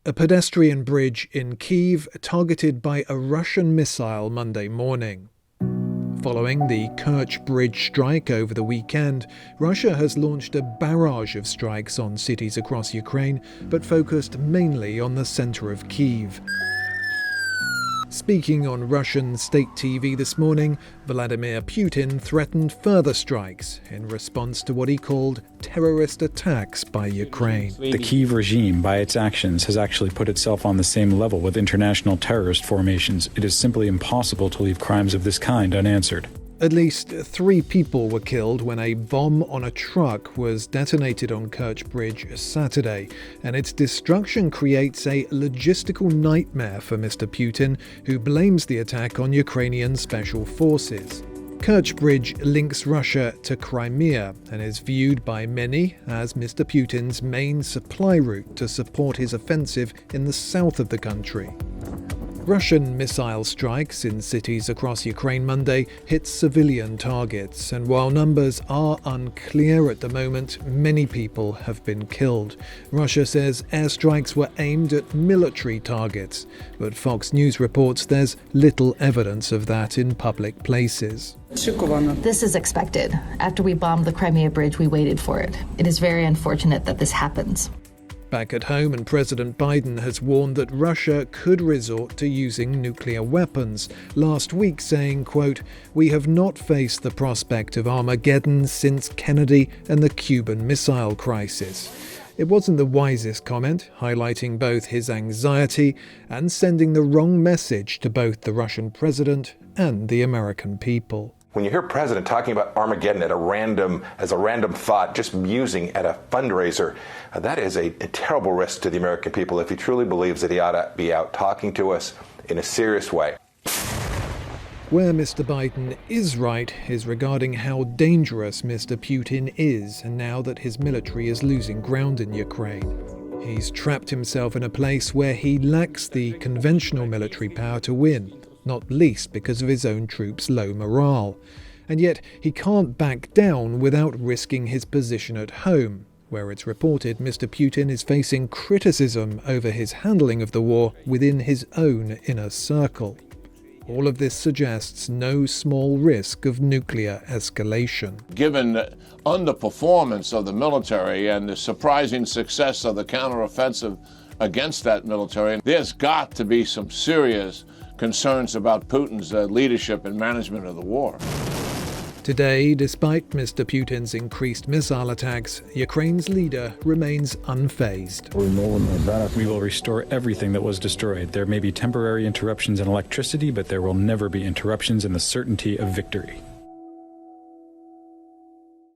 A pedestrian bridge in Kyiv targeted by a Russian missile Monday morning. Following the Kerch Bridge strike over the weekend, Russia has launched a barrage of strikes on cities across Ukraine, but focused mainly on the center of Kyiv. Speaking on Russian state TV this morning, Vladimir Putin threatened further strikes in response to what he called terrorist attacks by Ukraine. The Kyiv regime, by its actions, has actually put itself on the same level with international terrorist formations. It is simply impossible to leave crimes of this kind unanswered. At least 3 people were killed when a bomb on a truck was detonated on Kerch Bridge Saturday, and its destruction creates a logistical nightmare for Mr. Putin, who blames the attack on Ukrainian special forces. Kerch Bridge links Russia to Crimea and is viewed by many as Mr. Putin's main supply route to support his offensive in the south of the country. Russian missile strikes in cities across Ukraine Monday hit civilian targets, and while numbers are unclear at the moment, many people have been killed. Russia says airstrikes were aimed at military targets, but Fox News reports there's little evidence of that in public places. This is expected. After we bombed the Crimea bridge, we waited for it. It is very unfortunate that this happens. Back at home, and President Biden has warned that Russia could resort to using nuclear weapons, last week saying, quote, "We have not faced the prospect of Armageddon since Kennedy and the Cuban Missile Crisis." It wasn't the wisest comment, highlighting both his anxiety and sending the wrong message to both the Russian president and the American people. When you hear a president talking about Armageddon as a random thought, just musing at a fundraiser, that is a terrible risk to the American people if he truly believes that he ought to be out talking to us in a serious way. Where Mr. Biden is right is regarding how dangerous Mr. Putin is, and now that his military is losing ground in Ukraine. He's trapped himself in a place where he lacks the conventional military power to win, not least because of his own troops' low morale. And yet he can't back down without risking his position at home, where it's reported Mr. Putin is facing criticism over his handling of the war within his own inner circle. All of this suggests no small risk of nuclear escalation. Given the underperformance of the military and the surprising success of the counteroffensive against that military, there's got to be some serious concerns about Putin's leadership and management of the war. Today, despite Mr. Putin's increased missile attacks, Ukraine's leader remains unfazed. We will restore everything that was destroyed. There may be temporary interruptions in electricity, but there will never be interruptions in the certainty of victory.